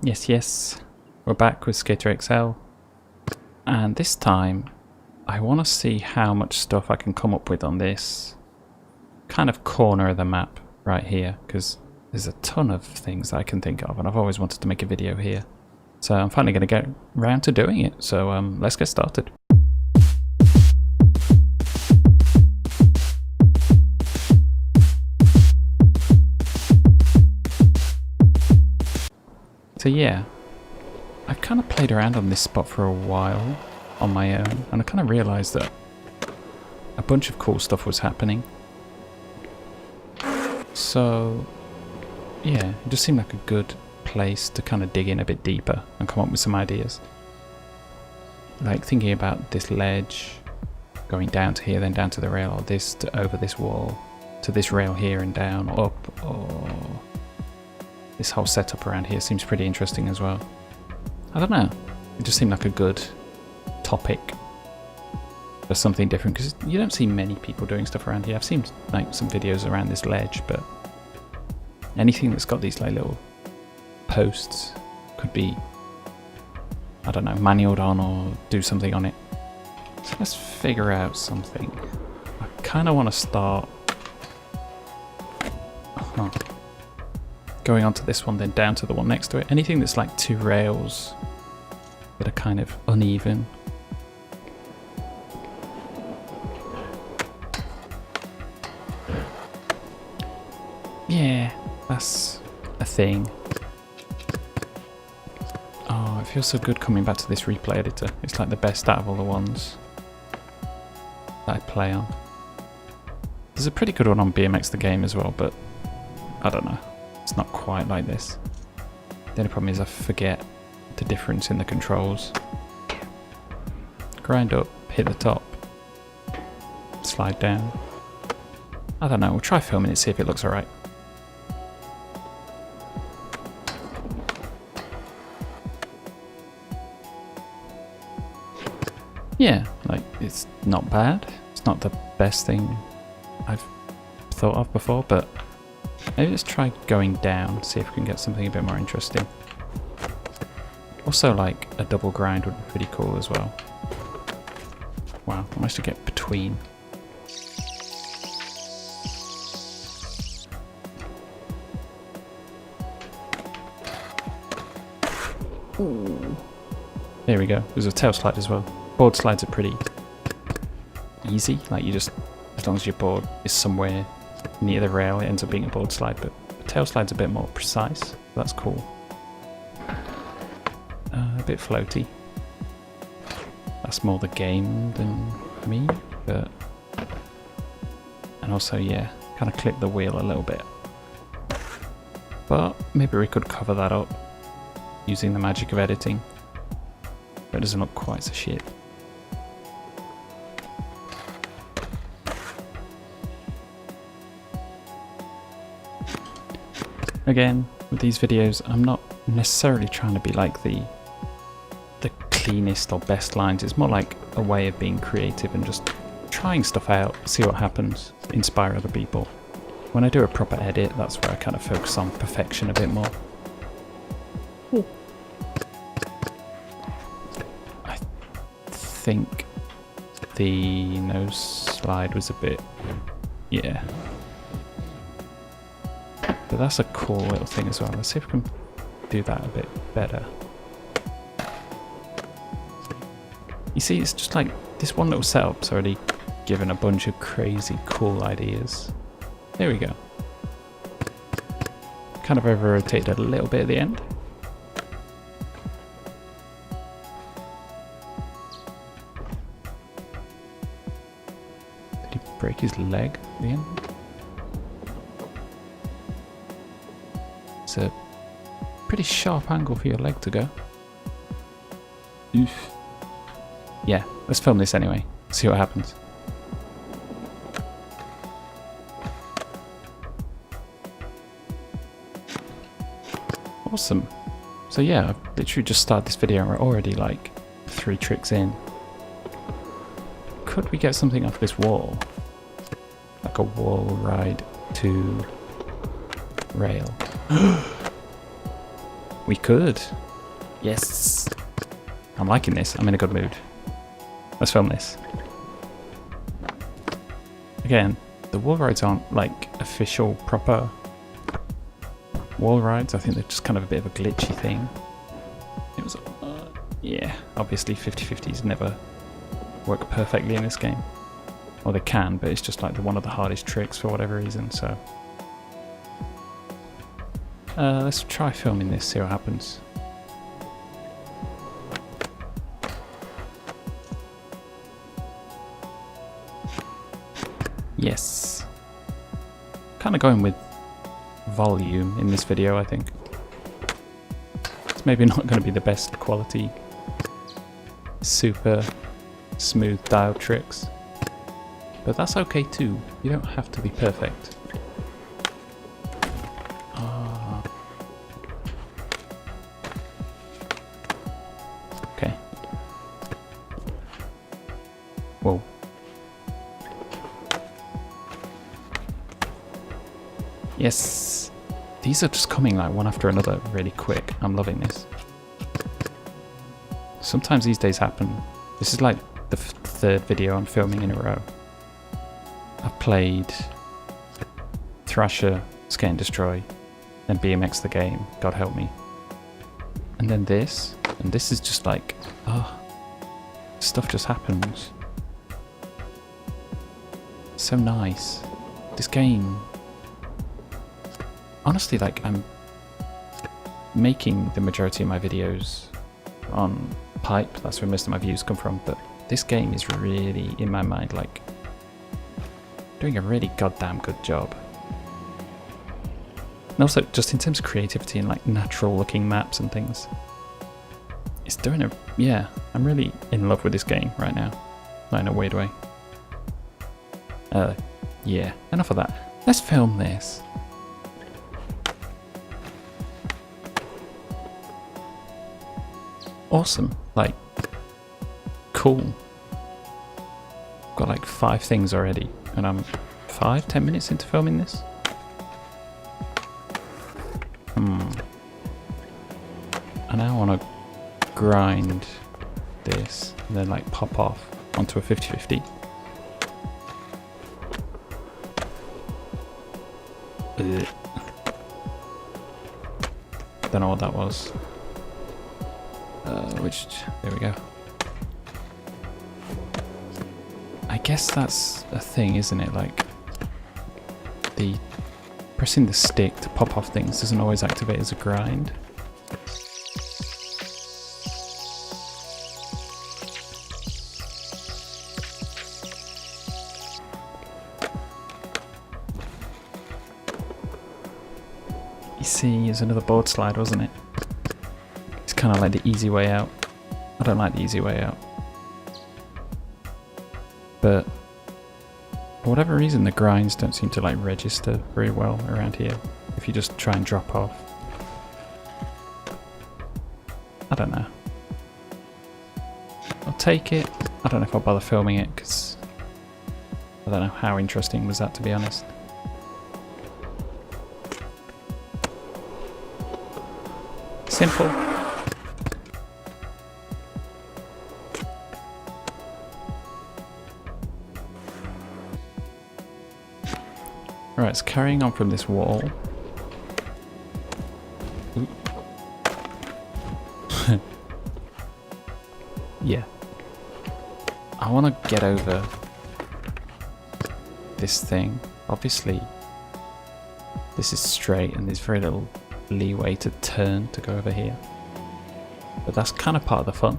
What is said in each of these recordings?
Yes, we're back with Skater XL, and this time I want to see how much stuff I can come up with on this kind of corner of the map right here, because there's a ton of things that I can think of, and I've always wanted to make a video here. So I'm finally going to get around to doing it, so let's get started. So yeah, I've kind of played around on this spot for a while on my own, and I kind of realised that a bunch of cool stuff was happening. So yeah, it just seemed like a good place to kind of dig in a bit deeper and come up with some ideas. Like thinking about this ledge, going down to here, then down to the rail, or this to over this wall, to this rail here and down, or up, or... This whole setup around here seems pretty interesting as well. I don't know, it just seemed like a good topic for something different, because you don't see many people doing stuff around here. I've seen like some videos around this ledge, but anything that's got these like little posts could be, I don't know, manualed on or do something on it. So let's figure out something. I kind of want to start going onto this one, then down to the one next to it. Anything that's like two rails that are kind of uneven. Yeah, that's a thing. Oh, it feels so good coming back to this replay editor. It's like the best out of all the ones that I play on. There's a pretty good one on BMX the game as well, but I don't know. It's not quite like this. The only problem is I forget the difference in the controls. Grind up, hit the top, slide down. I don't know, we'll try filming it, see if it looks alright. Yeah, like, it's not bad. It's not the best thing I've thought of before, but maybe let's try going down, see if we can get something a bit more interesting. Also, like, a double grind would be pretty cool as well. Wow, I managed to get between. Ooh. There we go, there's a tail slide as well. Board slides are pretty easy, like you just, as long as your board is somewhere near the rail, it ends up being a board slide, but the tail slide's a bit more precise, so that's cool. A bit floaty. That's more the game than me, but... And also, yeah, kind of clip the wheel a little bit. But maybe we could cover that up using the magic of editing, but it doesn't look quite so shit. Again, with these videos, I'm not necessarily trying to be like the cleanest or best lines. It's more like a way of being creative and just trying stuff out, see what happens, inspire other people. When I do a proper edit, that's where I kind of focus on perfection a bit more. Ooh. I think the nose slide was a bit, yeah. But that's a cool little thing as well. Let's see if we can do that a bit better. You see, it's just like this one little setup's already given a bunch of crazy cool ideas. There we go. Kind of over rotated a little bit at the end. Did he break his leg at the end? It's a pretty sharp angle for your leg to go. Oof. Yeah, let's film this anyway, see what happens. Awesome. So yeah, I've literally just started this video and we're already like 3 tricks in. Could we get something off this wall? Like a wall ride to rail. We could. Yes. I'm liking this. I'm in a good mood. Let's film this. Again, the wall rides aren't like official proper wall rides. I think they're just kind of a bit of a glitchy thing. It was, yeah, obviously 50/50s never work perfectly in this game. Or they can, but it's just like one of the hardest tricks for whatever reason, so. Let's try filming this, see what happens. Yes. Kind of going with volume in this video, I think. It's maybe not going to be the best quality, super smooth dial tricks, but that's okay too. You don't have to be perfect. Okay. Whoa. Yes. These are just coming like one after another really quick. I'm loving this. Sometimes these days happen. This is like the third video I'm filming in a row. I've played Thrasher, Skate and Destroy, then BMX the game, God help me. And then this, and this is just like, stuff just happens. So nice. This game, honestly, like I'm making the majority of my videos on pipe, that's where most of my views come from, but this game is really, in my mind, like doing a really goddamn good job. And also just in terms of creativity and like natural looking maps and things, it's doing a, yeah, I'm really in love with this game right now, not in a weird way. Yeah, enough of that. Let's film this. Awesome, like, cool. Got like 5 things already, and I'm 5-10 minutes into filming this. I now want to grind this and then like pop off onto a 50/50. Don't know what that was. There we go. I guess that's a thing, isn't it? Like, the pressing the stick to pop off things doesn't always activate as a grind. You see, it's another board slide, wasn't it? It's kind of like the easy way out. I don't like the easy way out. But for whatever reason, the grinds don't seem to like register very well around here if you just try and drop off. I don't know. I'll take it. I don't know if I'll bother filming it because I don't know how interesting was that, to be honest. Simple. Alright, so carrying on from this wall. Yeah. I want to get over this thing. Obviously, this is straight and there's very little leeway to turn to go over here. But that's kind of part of the fun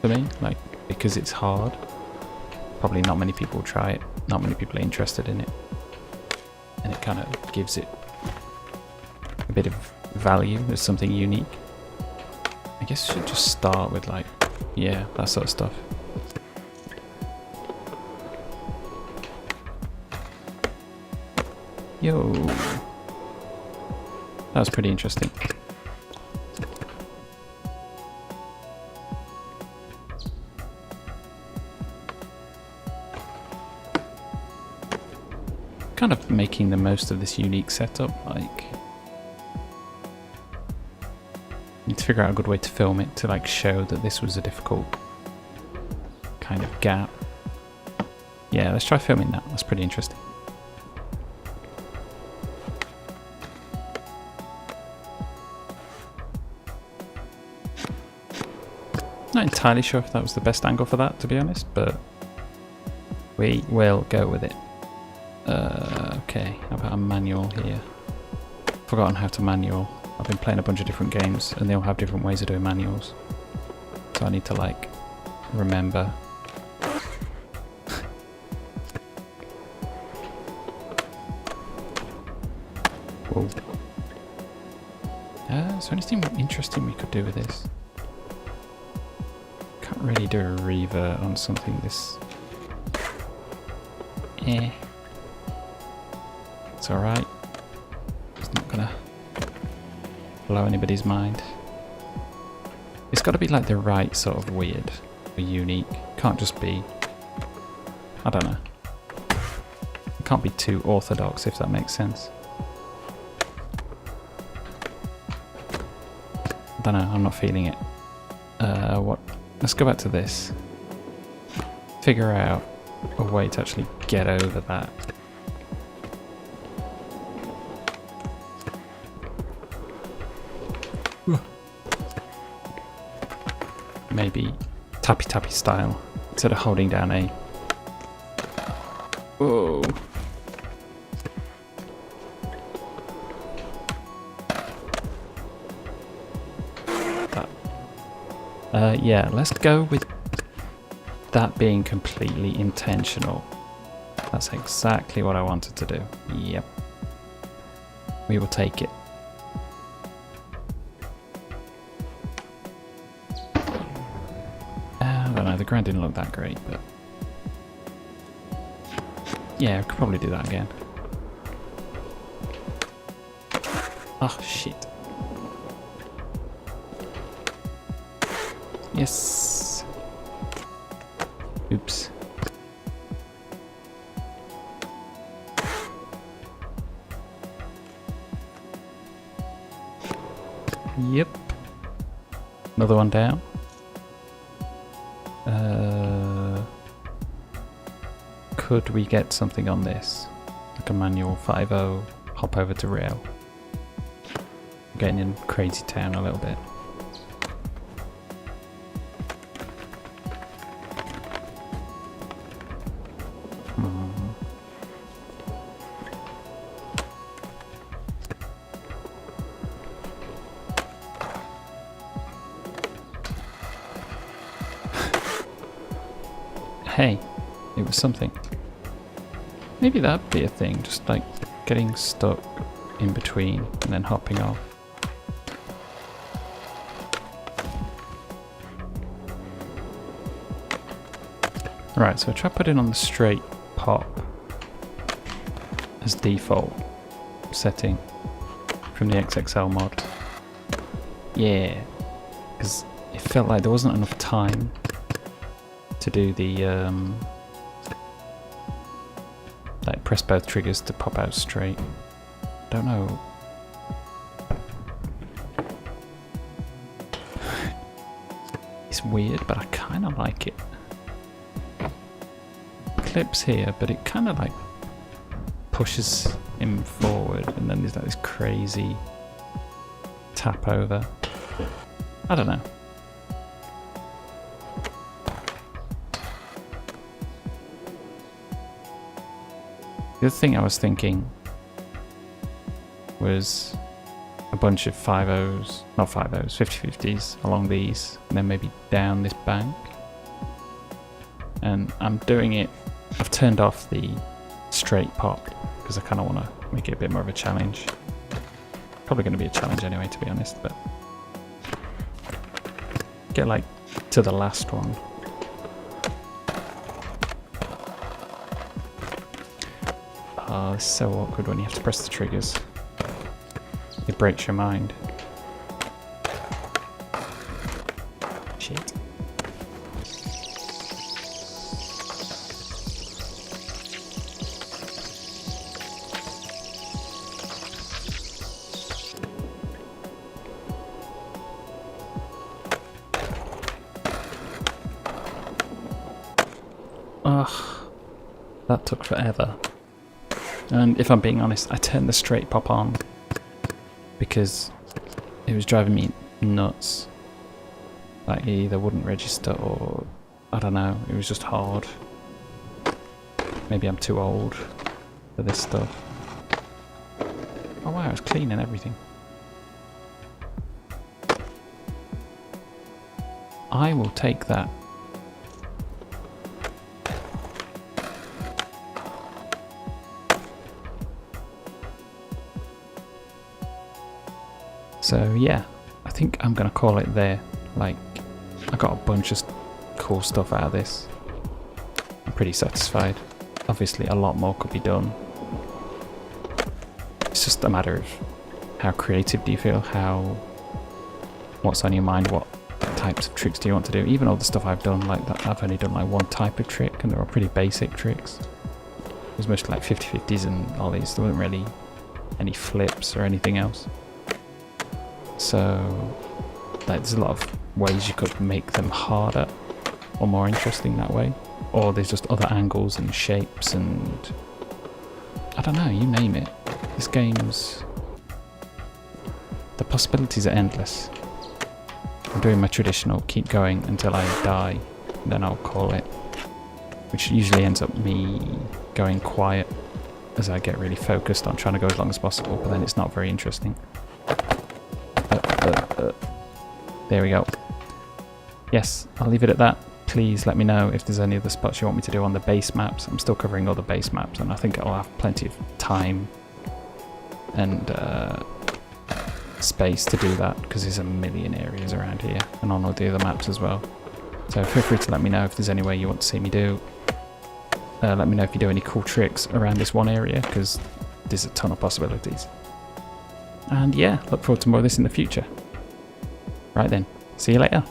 for me, like, because it's hard. Probably not many people try it, not many people are interested in it. And it kind of gives it a bit of value as something unique. I guess I should just start with like, yeah, that sort of stuff. Yo. That was pretty interesting. Kind of making the most of this unique setup, like Need to figure out a good way to film it to like show that this was a difficult kind of gap. Yeah, let's try filming that. That's pretty interesting. Not entirely sure if that was the best angle for that, to be honest, but we will go with it. Okay, how about a manual here? Forgotten how to manual. I've been playing a bunch of different games and they all have different ways of doing manuals. So I need to like remember. Whoa. Is there anything interesting we could do with this? Can't really do a revert on something this... It's alright. It's not gonna blow anybody's mind. It's got to be like the right sort of weird or unique. Can't just be... I don't know. It can't be too orthodox, if that makes sense. I don't know, I'm not feeling it. What? Let's go back to this. Figure out a way to actually get over that. Maybe tappy tappy style instead of holding down A. Whoa. Yeah, let's go with that being completely intentional. That's exactly what I wanted to do. Yep. We will take it. I don't know, the ground didn't look that great, but... yeah, I could probably do that again. Oh, shit. Yes. Oops. Yep. Another one down. Could we get something on this? Like a manual 5.0 hop over to rail. Getting in crazy town a little bit. Hey, it was something. Maybe that'd be a thing, just like getting stuck in between and then hopping off. Right, so I try putting on the straight pop as default setting from the XXL mod. Yeah, because it felt like there wasn't enough time to do the like press both triggers to pop out straight. Don't know. It's weird, but I kind of like it. Clips here, but it kind of like pushes him forward, and then there's like this crazy tap over. I don't know. The other thing I was thinking was a bunch of 5.0s, not 5.0s, 50/50s along these, and then maybe down this bank. And I'm doing it, I've turned off the straight pop because I kind of want to make it a bit more of a challenge. Probably going to be a challenge anyway, to be honest, but get like to the last one. Oh, it's so awkward when you have to press the triggers. It breaks your mind. Shit. That took forever. And if I'm being honest, I turned the straight pop on because it was driving me nuts. Like, it either wouldn't register or, I don't know, it was just hard. Maybe I'm too old for this stuff. Oh wow, it's clean and everything. I will take that. So yeah, I think I'm gonna call it there. Like, I got a bunch of cool stuff out of this. I'm pretty satisfied. Obviously a lot more could be done. It's just a matter of how creative do you feel, what's on your mind, what types of tricks do you want to do. Even all the stuff I've done, like that, I've only done like one type of trick and they're all pretty basic tricks. It was mostly like 50-50s and ollies. There wasn't really any flips or anything else. So like, there's a lot of ways you could make them harder or more interesting that way. Or there's just other angles and shapes and I don't know, you name it. This game's... the possibilities are endless. I'm doing my traditional keep going until I die, and then I'll call it. Which usually ends up me going quiet as I get really focused on trying to go as long as possible, but then it's not very interesting. There we go. Yes, I'll leave it at that. Please let me know if there's any other spots you want me to do on the base maps. I'm still covering all the base maps and I think I'll have plenty of time and space to do that because there's a million areas around here and on all the other maps as well. So feel free to let me know if there's any way you want to see me do. Let me know if you do any cool tricks around this one area because there's a ton of possibilities. And yeah, look forward to more of this in the future. Right then, see you later.